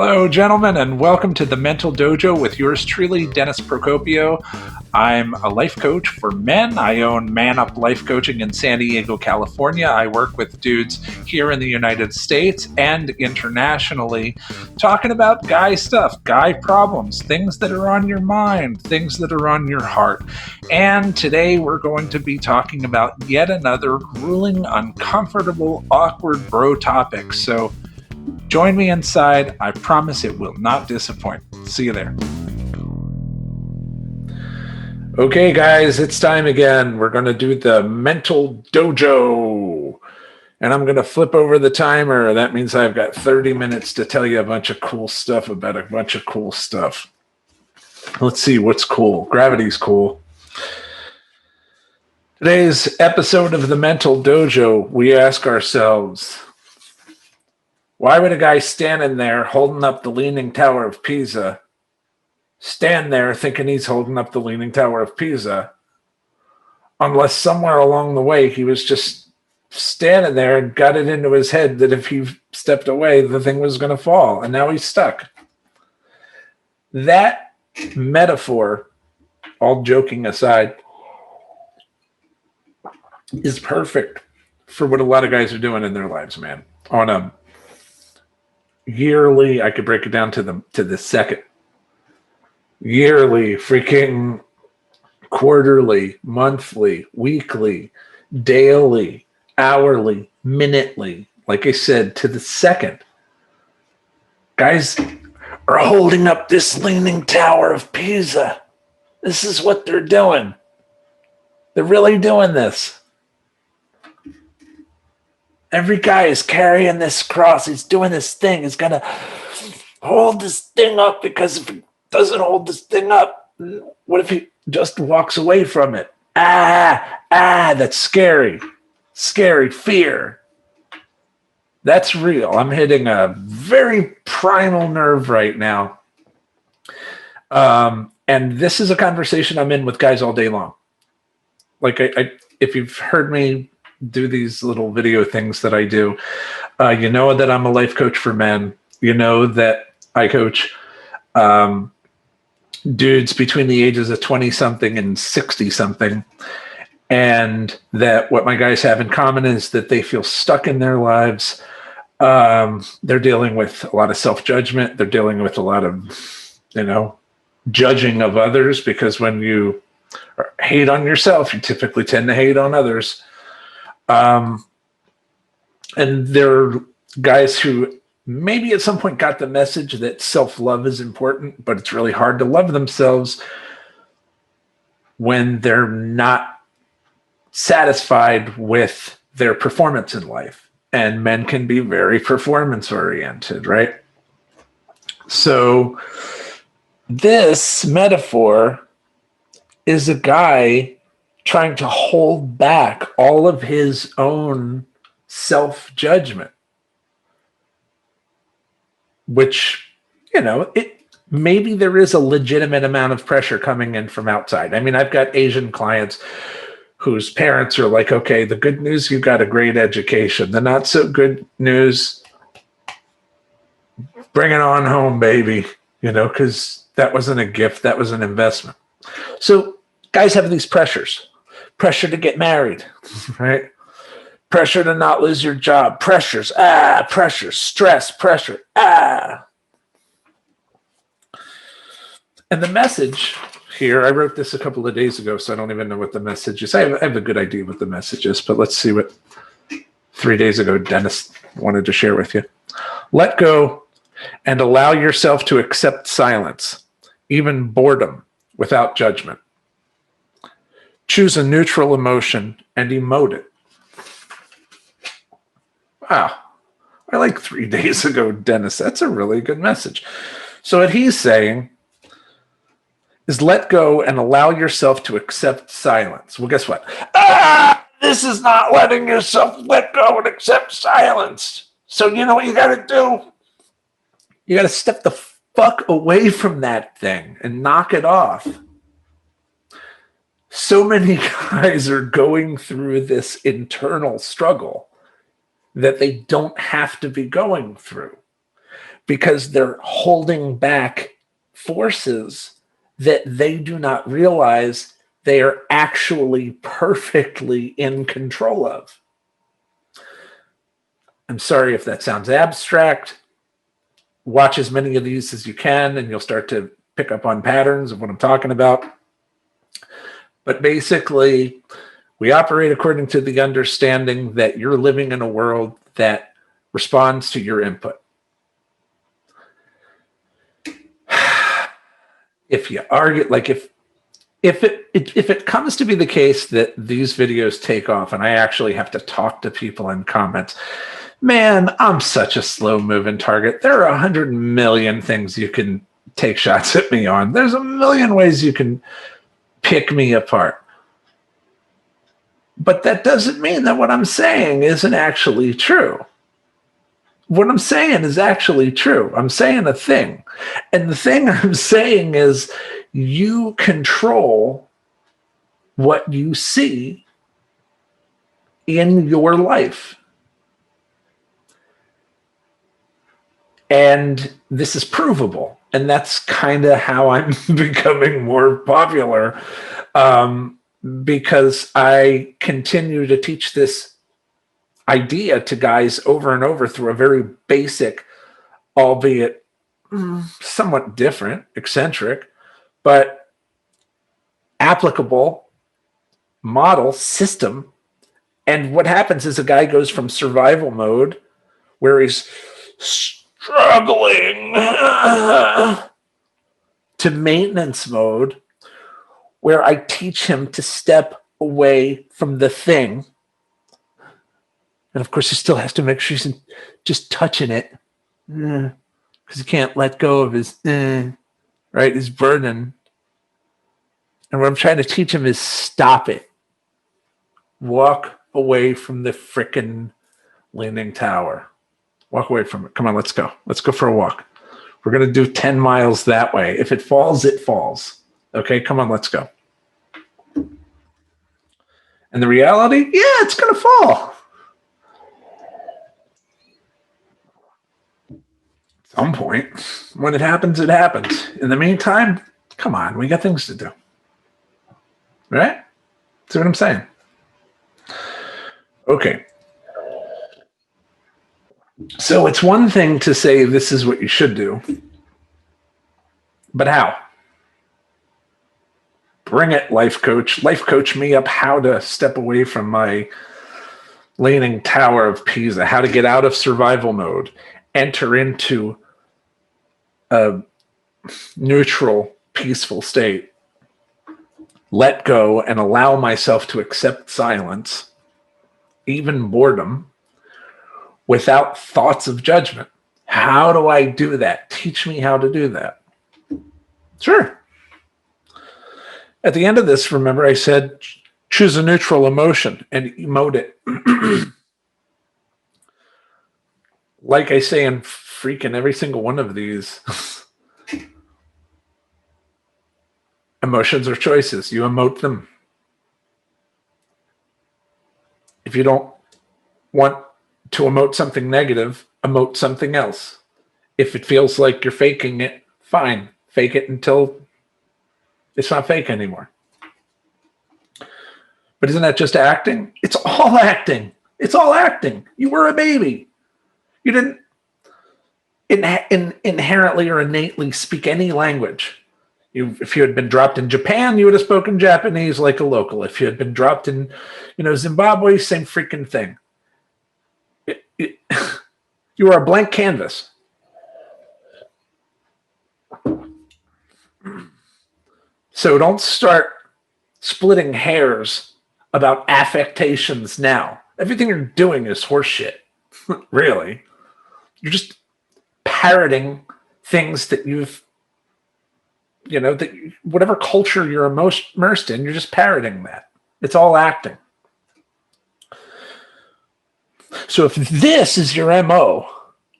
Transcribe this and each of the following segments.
Hello, gentlemen, and welcome to the Mental Dojo with yours truly, Dennis Procopio. I'm a life coach for men. I own Man Up Life Coaching in San Diego, California. I work with dudes here in the United States and internationally, talking about guy stuff, guy problems, things that are on your mind, things that are on your heart. And today we're going to be talking about yet another grueling, uncomfortable, awkward bro topic. So join me inside. I promise it will not disappoint. See you there. Okay, guys, it's time again. We're going to do the Mental Dojo. And I'm going to flip over the timer. That means I've got 30 minutes to tell you a bunch of cool stuff about a bunch of cool stuff. Let's see what's cool. Gravity's cool. Today's episode of the Mental Dojo, we ask ourselves, why would a guy standing there holding up the Leaning Tower of Pisa stand there thinking he's holding up the Leaning Tower of Pisa unless somewhere along the way he was just standing there and got it into his head that if he stepped away, the thing was going to fall, and now he's stuck? That metaphor, all joking aside, is perfect for what a lot of guys are doing in their lives, man. On a yearly, I could break it down to the second. Yearly, freaking quarterly, monthly, weekly, daily, hourly, minutely. Like I said, to the second. Guys are holding up this Leaning Tower of Pisa. This is what they're doing. They're really doing this. Every guy is carrying this cross. He's doing this thing. He's going to hold this thing up, because if he doesn't hold this thing up, what if he just walks away from it? That's scary. Scary fear. That's real. I'm hitting a very primal nerve right now. And this is a conversation I'm in with guys all day long. Like, if you've heard me do these little video things that I do, you know that I'm a life coach for men. You know that I coach dudes between the ages of 20-something and 60-something. And that what my guys have in common is that they feel stuck in their lives. They're dealing with a lot of self-judgment. They're dealing with a lot of, judging of others, because when you hate on yourself, you typically tend to hate on others. And there are guys who maybe at some point got the message that self-love is important, but it's really hard to love themselves when they're not satisfied with their performance in life. And men can be very performance-oriented, right? So this metaphor is a guy trying to hold back all of his own self-judgment, which, maybe there is a legitimate amount of pressure coming in from outside. I mean, I've got Asian clients whose parents are like, okay, the good news, you got a great education. The not so good news, bring it on home, baby, because that wasn't a gift, that was an investment. So guys have these pressures. Pressure to get married, right? Pressure to not lose your job. Pressures, pressure, stress, pressure, And the message here, I wrote this a couple of days ago, so I don't even know what the message is. I have a good idea what the message is, but let's see what 3 days ago Dennis wanted to share with you. Let go and allow yourself to accept silence, even boredom, without judgment. Choose a neutral emotion and emote it. Wow. I like 3 days ago, Dennis. That's a really good message. So what he's saying is let go and allow yourself to accept silence. Well, guess what? This is not letting yourself let go and accept silence. So you know what you got to do? You got to step the fuck away from that thing and knock it off. So many guys are going through this internal struggle that they don't have to be going through. because they're holding back forces that they do not realize they are actually perfectly in control of. I'm sorry if that sounds abstract. Watch as many of these as you can, and you'll start to pick up on patterns of what I'm talking about. But basically, we operate according to the understanding that you're living in a world that responds to your input. If you argue, like if it comes to be the case that these videos take off and I actually have to talk to people in comments, man, I'm such a slow moving target. There are 100 million things you can take shots at me on. There's a million ways you can pick me apart. But that doesn't mean that what I'm saying isn't actually true. What I'm saying is actually true. I'm saying a thing. And the thing I'm saying is you control what you see in your life. And this is provable. And that's kind of how I'm becoming more popular, because I continue to teach this idea to guys over and over through a very basic, albeit somewhat different, eccentric, but applicable model system. And what happens is a guy goes from survival mode, where he's struggling, to maintenance mode, where I teach him to step away from the thing. And of course, he still has to make sure he's just touching it, because he can't let go of his, right, his burden. And what I'm trying to teach him is stop it. Walk away from the frickin' leaning tower. Walk away from it. Come on, let's go. Let's go for a walk. We're going to do 10 miles that way. If it falls, it falls. Okay, come on, let's go. And the reality, yeah, it's going to fall. At some point. When it happens, it happens. In the meantime, come on, we got things to do. Right? See what I'm saying? Okay. So it's one thing to say this is what you should do, but how? Bring it, life coach. Life coach me up how to step away from my leaning tower of Pisa, how to get out of survival mode, enter into a neutral, peaceful state, let go and allow myself to accept silence, even boredom, without thoughts of judgment. How do I do that? Teach me how to do that. Sure. At the end of this, remember I said, choose a neutral emotion and emote it. Like I say in freaking every single one of these, emotions are choices. You emote them. If you don't want to emote something negative, emote something else. If it feels like you're faking it, fine. Fake it until it's not fake anymore. But isn't that just acting? It's all acting. It's all acting. You were a baby. You didn't inherently or innately speak any language. If you had been dropped in Japan, you would have spoken Japanese like a local. If you had been dropped in, Zimbabwe, same freaking thing. You are a blank canvas. So don't start splitting hairs about affectations now. Everything you're doing is horseshit. Really. You're just parroting things that whatever culture you're immersed in, you're just parroting that. It's all acting. So if this is your MO,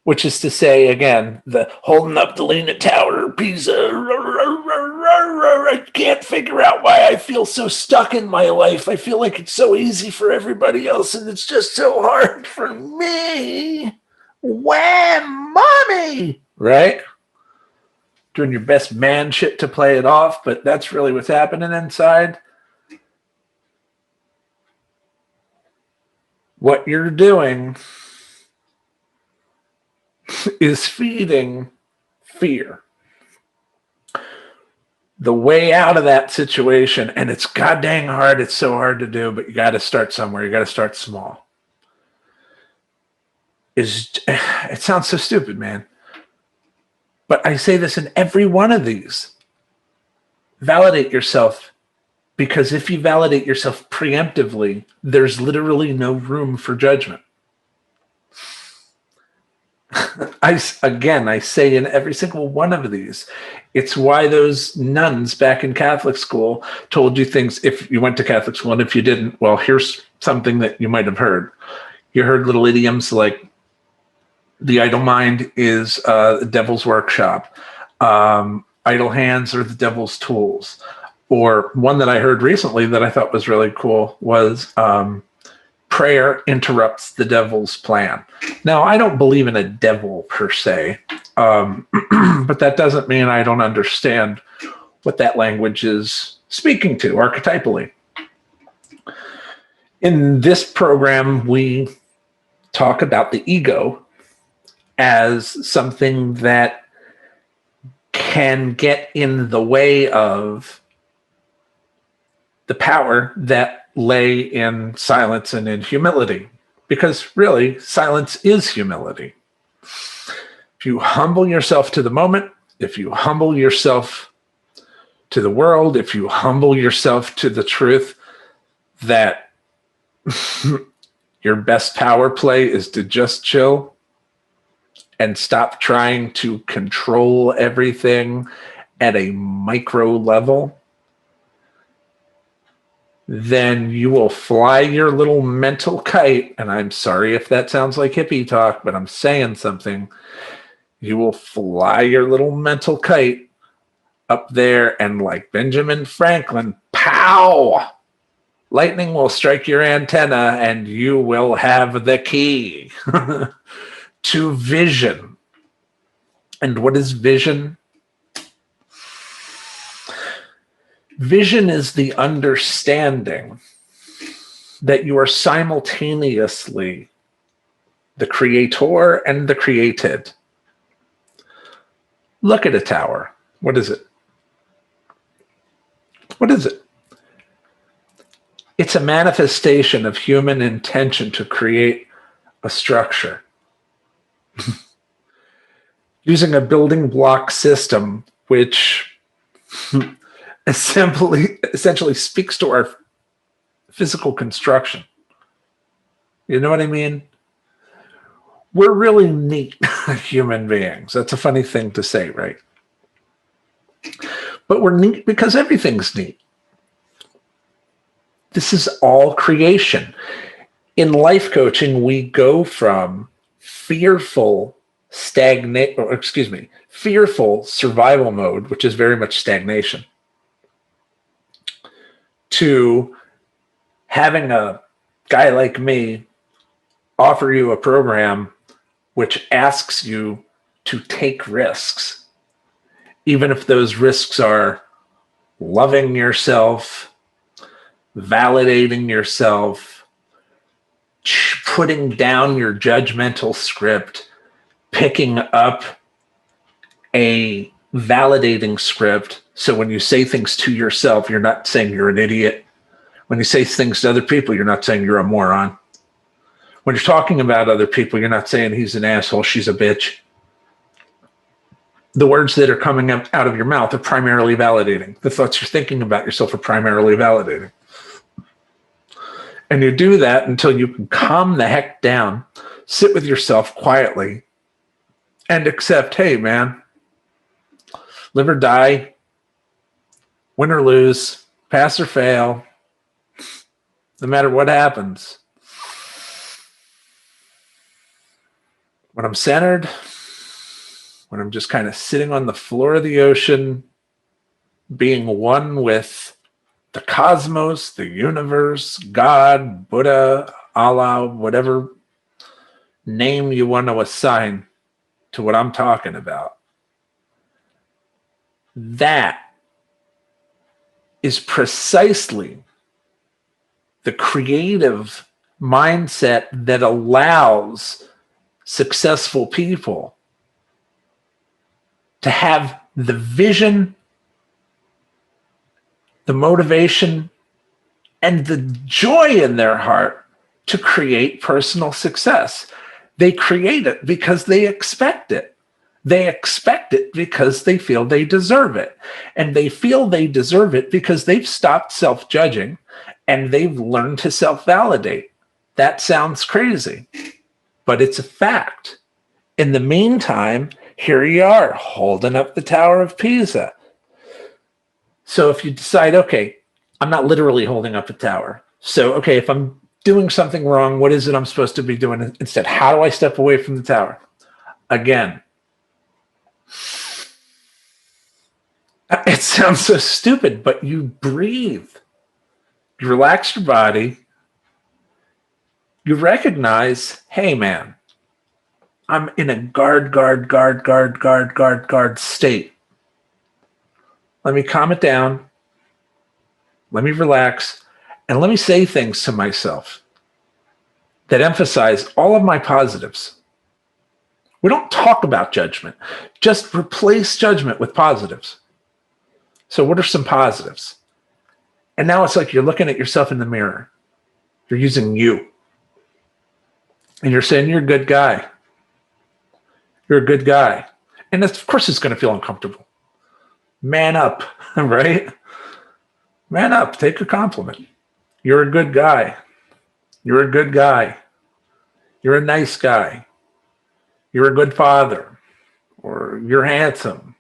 which is to say, again, the holding up the leaning tower, Pisa, I can't figure out why I feel so stuck in my life. I feel like it's so easy for everybody else, and it's just so hard for me. Wham, mommy! right? Doing your best man shit to play it off, but that's really what's happening inside. What you're doing is feeding fear. The way out of that situation, and it's goddamn hard, it's so hard to do, but you got to start somewhere. You got to start small. It sounds so stupid, man. But I say this in every one of these. Validate yourself, because if you validate yourself preemptively, there's literally no room for judgment. I say in every single one of these, it's why those nuns back in Catholic school told you things if you went to Catholic school, and if you didn't, well, here's something that you might have heard. You heard little idioms like the idle mind is the devil's workshop. Idle hands are the devil's tools. Or one that I heard recently that I thought was really cool was prayer interrupts the devil's plan. Now, I don't believe in a devil per se, but that doesn't mean I don't understand what that language is speaking to archetypally. In this program, we talk about the ego as something that can get in the way of the power that lay in silence and in humility. Because really, silence is humility. If you humble yourself to the moment, if you humble yourself to the world, if you humble yourself to the truth that your best power play is to just chill and stop trying to control everything at a micro level, then you will fly your little mental kite. And I'm sorry if that sounds like hippie talk, but I'm saying something. You will fly your little mental kite up there, and like Benjamin Franklin, pow! Lightning will strike your antenna, and you will have the key to vision. And what is vision? Vision is the understanding that you are simultaneously the creator and the created. Look at a tower. What is it? What is it? It's a manifestation of human intention to create a structure. Using a building block system, which essentially speaks to our physical construction. You know what I mean? We're really neat human beings. That's a funny thing to say, right? But we're neat because everything's neat. This is all creation. In life coaching, we go from fearful survival mode, which is very much stagnation, to having a guy like me offer you a program which asks you to take risks, even if those risks are loving yourself, validating yourself, putting down your judgmental script, picking up a validating script. So when you say things to yourself, you're not saying you're an idiot. When you say things to other people, you're not saying you're a moron. When you're talking about other people, you're not saying he's an asshole, she's a bitch. The words that are coming out of your mouth are primarily validating. The thoughts you're thinking about yourself are primarily validating. And you do that until you can calm the heck down, sit with yourself quietly, and accept, hey, man, live or die, win or lose, pass or fail, no matter what happens. When I'm centered, when I'm just kind of sitting on the floor of the ocean, being one with the cosmos, the universe, God, Buddha, Allah, whatever name you want to assign, to what I'm talking about. That is precisely the creative mindset that allows successful people to have the vision, the motivation, and the joy in their heart to create personal success. They create it because they expect it. They expect it because they feel they deserve it. And they feel they deserve it because they've stopped self-judging and they've learned to self-validate. That sounds crazy, but it's a fact. In the meantime, here you are holding up the Tower of Pisa. So if you decide, okay, I'm not literally holding up a tower. So, okay, if I'm doing something wrong, what is it I'm supposed to be doing instead? How do I step away from the tower? Again, it sounds so stupid, but you breathe. You relax your body. You recognize, hey, man, I'm in a guard state. Let me calm it down. Let me relax. And let me say things to myself that emphasize all of my positives. We don't talk about judgment. Just replace judgment with positives. So what are some positives? And now it's like you're looking at yourself in the mirror. You're using you. And you're saying you're a good guy. You're a good guy. And of course it's going to feel uncomfortable. Man up, right? Man up. Take a compliment. You're a good guy. You're a good guy. You're a nice guy. You're a good father. Or you're handsome.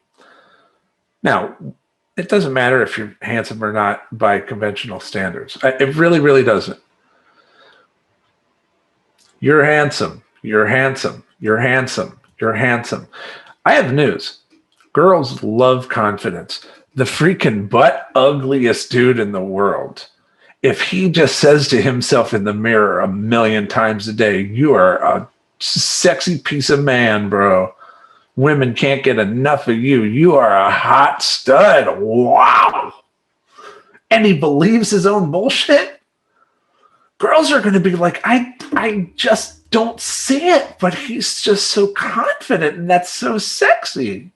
Now, it doesn't matter if you're handsome or not by conventional standards. It really, really doesn't. You're handsome. You're handsome. You're handsome. You're handsome. I have news. Girls love confidence. The freaking butt ugliest dude in the world, if he just says to himself in the mirror 1,000,000 times a day, you are a sexy piece of man, bro. Women can't get enough of you. You are a hot stud. Wow. And he believes his own bullshit. Girls are going to be like, I just don't see it, but he's just so confident and that's so sexy.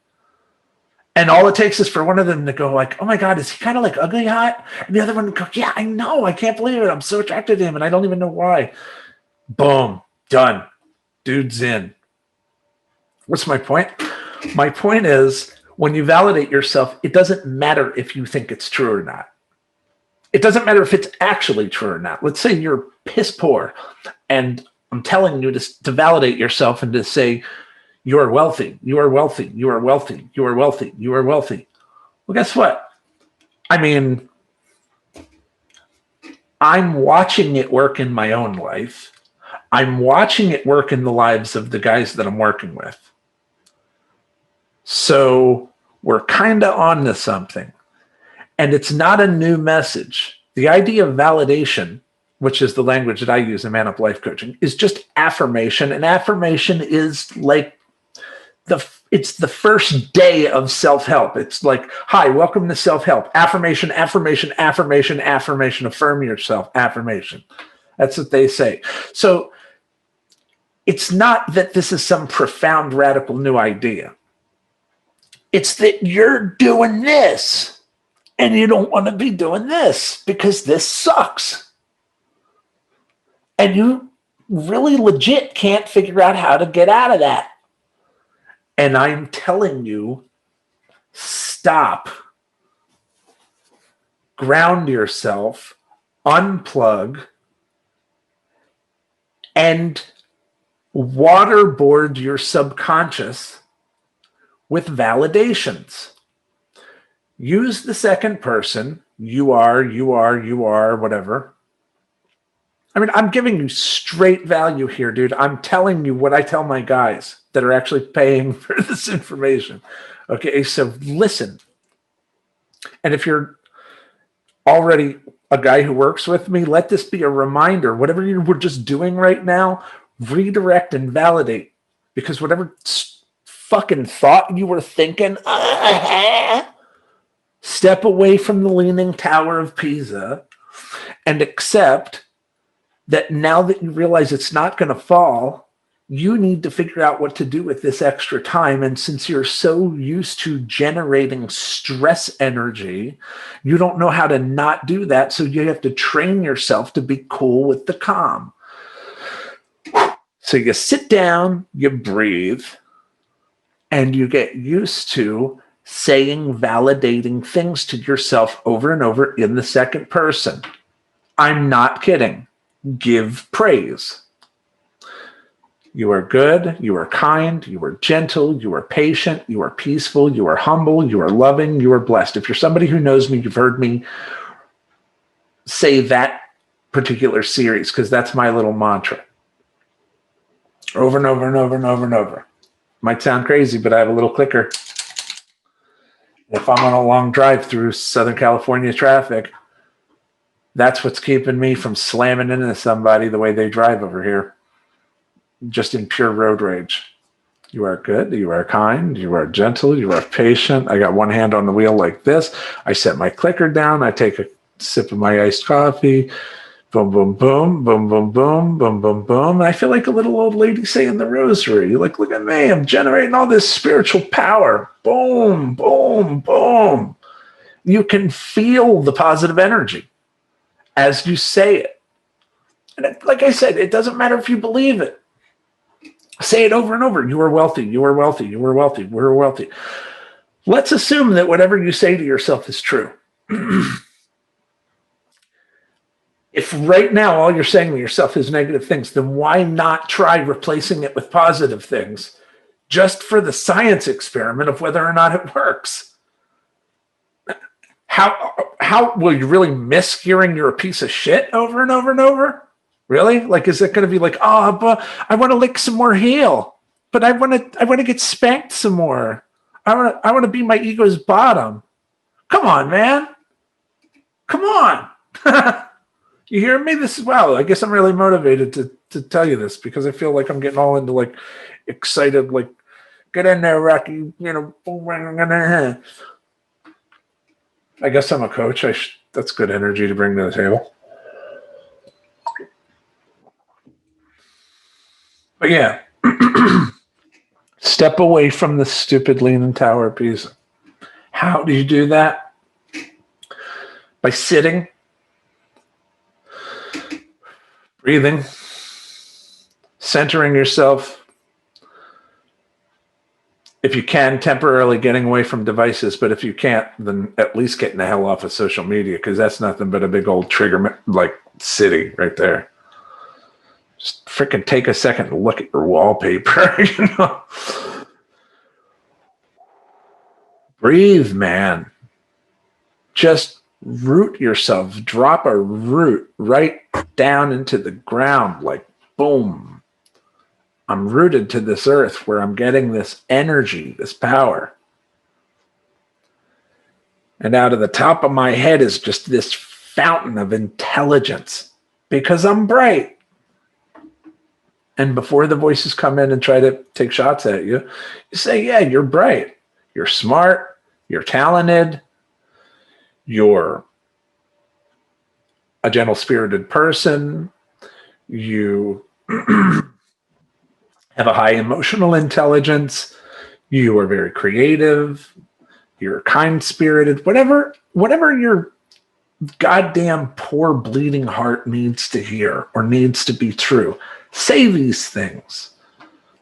And all it takes is for one of them to go like, oh my God, is he kind of like ugly hot? And the other one go, yeah, I know. I can't believe it. I'm so attracted to him and I don't even know why. Boom. Done. Dude's in. What's my point? My point is when you validate yourself, it doesn't matter if you think it's true or not. It doesn't matter if it's actually true or not. Let's say you're piss poor and I'm telling you to validate yourself and to say, you are wealthy, you are wealthy, you are wealthy, you are wealthy, you are wealthy. Well, guess what? I mean, I'm watching it work in my own life. I'm watching it work in the lives of the guys that I'm working with. So we're kind of on to something. And it's not a new message. The idea of validation, which is the language that I use in Man Up Life Coaching, is just affirmation. And affirmation is like it's the first day of self-help. It's like, hi, welcome to self-help. Affirmation, affirmation, affirmation, affirmation. Affirm yourself, affirmation. That's what they say. So it's not that this is some profound, radical new idea. It's that you're doing this and you don't want to be doing this because this sucks. And you really legit can't figure out how to get out of that. And I'm telling you, stop, ground yourself, unplug, and waterboard your subconscious with validations. Use the second person, you are, whatever. I mean, I'm giving you straight value here, dude. I'm telling you what I tell my guys that are actually paying for this information. Okay, so listen. And if you're already a guy who works with me, let this be a reminder. Whatever you were just doing right now, redirect and validate. Because whatever fucking thought you were thinking. Step away from the Leaning Tower of Pisa and accept that now that you realize it's not going to fall, you need to figure out what to do with this extra time. And since you're so used to generating stress energy, you don't know how to not do that. So you have to train yourself to be cool with the calm. So you sit down, you breathe, and you get used to saying validating things to yourself over and over in the second person. I'm not kidding. Give praise. You are good, you are kind, you are gentle, you are patient, you are peaceful, you are humble, you are loving, you are blessed. If you're somebody who knows me, you've heard me say that particular series because that's my little mantra. Over and over and over and over and over. Might sound crazy, but I have a little clicker. If I'm on a long drive through Southern California traffic, that's what's keeping me from slamming into somebody the way they drive over here. Just in pure road rage. You are good, you are kind, you are gentle, you are patient. I got one hand on the wheel like this. I set my clicker down. I take a sip of my iced coffee. Boom, boom, boom, boom, boom, boom, boom, boom, boom. And I feel like a little old lady saying the rosary. Like, look at me, I'm generating all this spiritual power. Boom, boom, boom. You can feel the positive energy as you say it. And like I said, it doesn't matter if you believe it. Say it over and over. You are wealthy. You are wealthy. You are wealthy. We're wealthy. Let's assume that whatever you say to yourself is true. If right now all you're saying to yourself is negative things, then why not try replacing it with positive things just for the science experiment of whether or not it works? How will you really miss hearing you're a piece of shit over and over and over? Really? Like, is it going to be like, oh, but I want to lick some more heel, but I want to get spanked some more. I want to be my ego's bottom. Come on, man. Come on. You hear me? This is, wow. I guess I'm really motivated to tell you this because I feel like I'm getting all into like excited, like, get in there, Rocky. You know, I guess I'm a coach. That's good energy to bring to the table. But yeah, step away from the stupid Leaning Tower of Pisa. How do you do that? By sitting, breathing, centering yourself. If you can, temporarily getting away from devices, but if you can't, then at least getting the hell off of social media because that's nothing but a big old trigger like city right there. Just freaking take a second to look at your wallpaper, you know. Breathe, man. Just root yourself. Drop a root right down into the ground, like boom. I'm rooted to this earth where I'm getting this energy, this power. And out of the top of my head is just this fountain of intelligence because I'm bright. And before the voices come in and try to take shots at you, you say, yeah, you're bright. You're smart. You're talented. You're a gentle-spirited person. You have a high emotional intelligence. You are very creative. You're kind-spirited. Whatever your goddamn poor bleeding heart needs to hear or needs to be true. Say these things.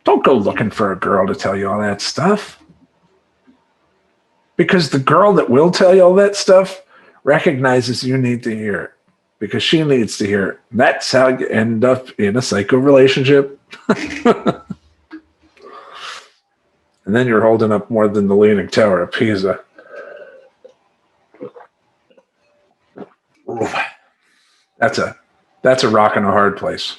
Don't go looking for a girl to tell you all that stuff. Because the girl that will tell you all that stuff recognizes you need to hear it. Because she needs to hear it. That's how you end up in a psycho relationship. And then you're holding up more than the Leaning Tower of Pisa. Ooh. That's a rock and a hard place.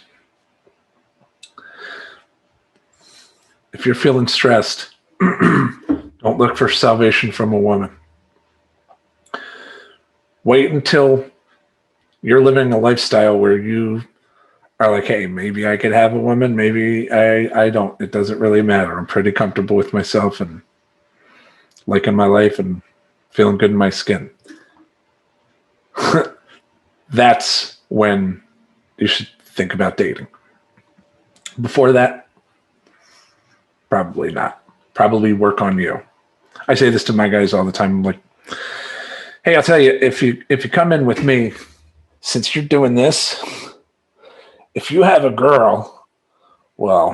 If you're feeling stressed, don't look for salvation from a woman. Wait until you're living a lifestyle where you are like, hey, maybe I could have a woman, maybe I don't. It doesn't really matter. I'm pretty comfortable with myself and liking my life and feeling good in my skin. That's when you should think about dating. Before that, probably not. Probably work on you. I say this to my guys all the time. I'm like, hey, I'll tell you, if you come in with me, since you're doing this, if you have a girl, well,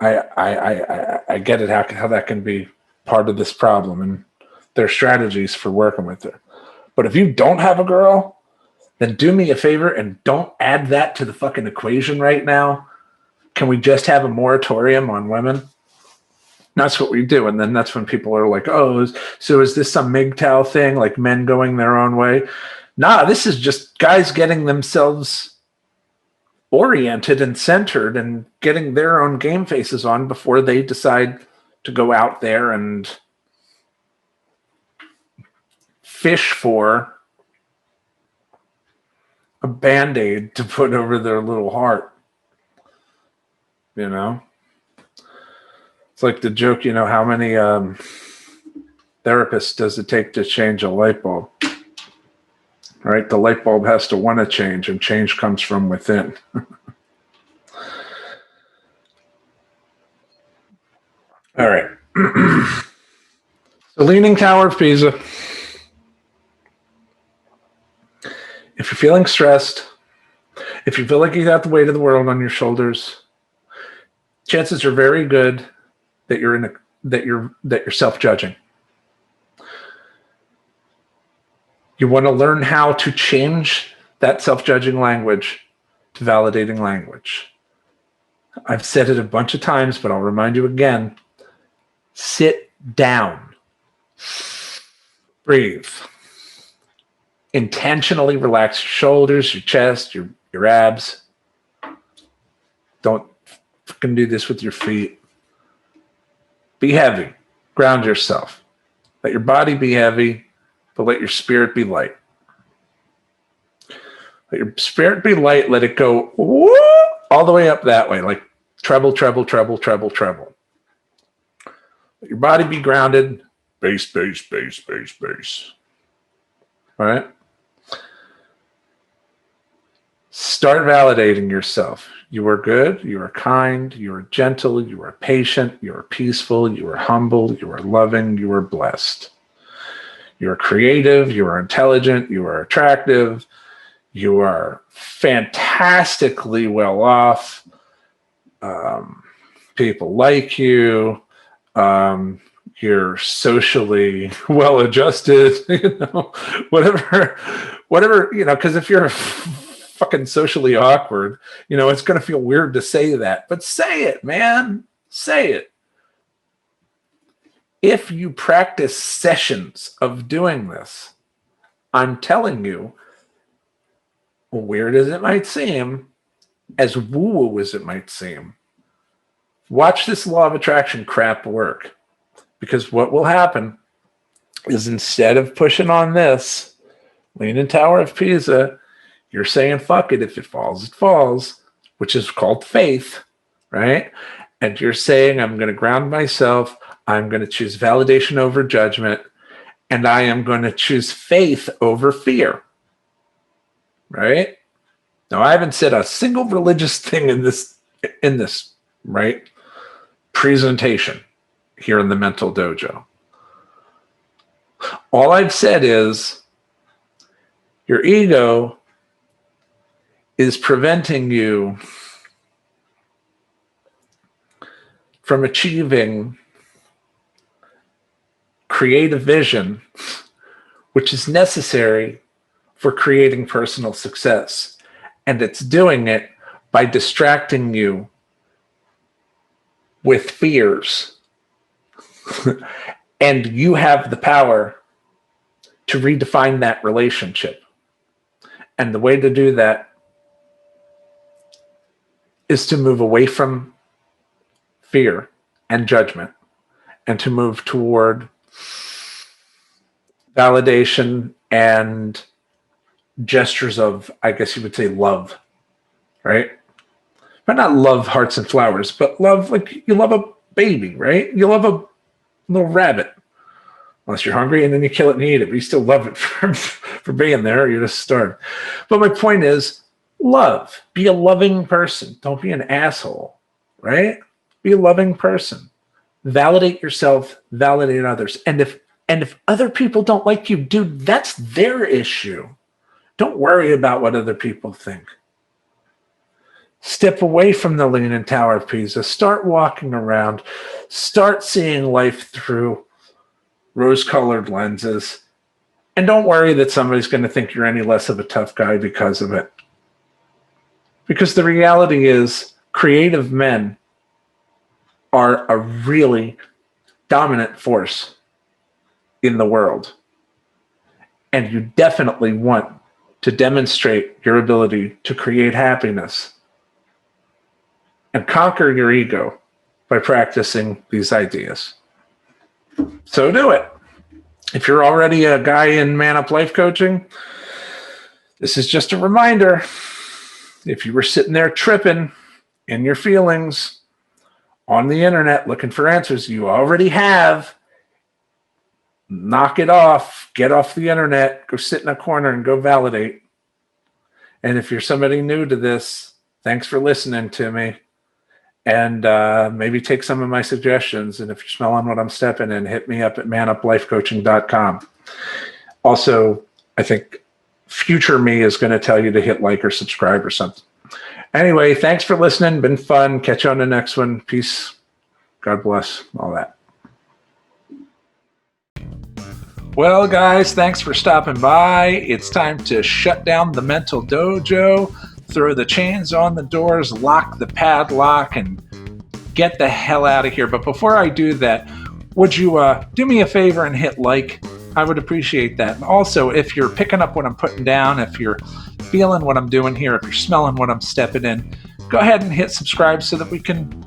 I get it how that can be part of this problem, and there are strategies for working with her. But if you don't have a girl, then do me a favor and don't add that to the fucking equation right now. Can we just have a moratorium on women? That's what we do. And then that's when people are like, oh, so is this some MGTOW thing, like men going their own way? Nah, this is just guys getting themselves oriented and centered and getting their own game faces on before they decide to go out there and fish for a Band-Aid to put over their little heart. You know? It's like the joke, how many therapists does it take to change a light bulb? Right? The light bulb has to want to change, and change comes from within. All right. The Leaning Tower of Pisa. If you're feeling stressed, if you feel like you got the weight of the world on your shoulders, chances are very good that you're self-judging. You want to learn how to change that self-judging language to validating language. I've said it a bunch of times, but I'll remind you again. Sit down. Breathe. Intentionally relax your shoulders, your chest, your abs. Don't fucking do this with your feet. Be heavy. Ground yourself. Let your body be heavy, but let your spirit be light. Let your spirit be light. Let it go all the way up that way, like treble, treble, treble, treble, treble. Let your body be grounded. Bass, bass, bass, bass, bass. All right? Start validating yourself. You are good. You are kind. You are gentle. You are patient. You are peaceful. You are humble. You are loving. You are blessed. You are creative. You are intelligent. You are attractive. You are fantastically well off. People like you. You're socially well adjusted. Whatever. Because if you're fucking socially awkward, it's going to feel weird to say that, but say it, man. Say it. If you practice sessions of doing this, I'm telling you, weird as it might seem, as woo-woo as it might seem, watch this law of attraction crap work. Because what will happen is, instead of pushing on this Leaning Tower of Pisa, you're saying, fuck it, if it falls, which is called faith, right? And you're saying, I'm going to ground myself. I'm going to choose validation over judgment. And I am going to choose faith over fear, right? Now, I haven't said a single religious thing in this, right, presentation here in the Mental Dojo. All I've said is your ego is preventing you from achieving creative vision, which is necessary for creating personal success. And it's doing it by distracting you with fears. And you have the power to redefine that relationship. And the way to do that is to move away from fear and judgment and to move toward validation and gestures of, I guess you would say, love. right? But not love hearts and flowers, but love like you love a baby, right? You love a little rabbit, unless you're hungry and then you kill it and you eat it, but you still love it for being there, or you're just starved. But my point is, love. Be a loving person. Don't be an asshole, right? Be a loving person. Validate yourself, validate others. And if other people don't like you, dude, that's their issue. Don't worry about what other people think. Step away from the Leaning Tower of Pisa. Start walking around. Start seeing life through rose-colored lenses. And don't worry that somebody's going to think you're any less of a tough guy because of it. Because the reality is, creative men are a really dominant force in the world. And you definitely want to demonstrate your ability to create happiness and conquer your ego by practicing these ideas. So do it. If you're already a guy in Man Up Life Coaching, this is just a reminder. If you were sitting there tripping in your feelings on the internet looking for answers you already have, knock it off. Get off the internet. Go sit in a corner and go validate. And if you're somebody new to this, thanks for listening to me. And maybe take some of my suggestions. And if you're smelling what I'm stepping in, hit me up at manuplifecoaching.com. Also, I think future me is going to tell you to hit like or subscribe or something. Anyway, thanks for listening. Been fun. Catch you on the next one. Peace. God bless. All that. Well, guys, thanks for stopping by. It's time to shut down the mental dojo, throw the chains on the doors, lock the padlock, and get the hell out of here. But before I do that, would you do me a favor and hit like? I would appreciate that. And also, if you're picking up what I'm putting down, if you're feeling what I'm doing here, if you're smelling what I'm stepping in, go ahead and hit subscribe so that we can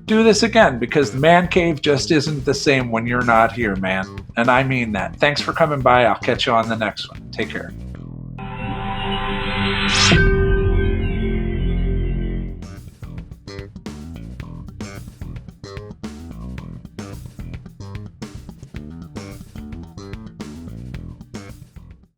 do this again, because the man cave just isn't the same when you're not here, man. And I mean that. Thanks for coming by. I'll catch you on the next one. Take care.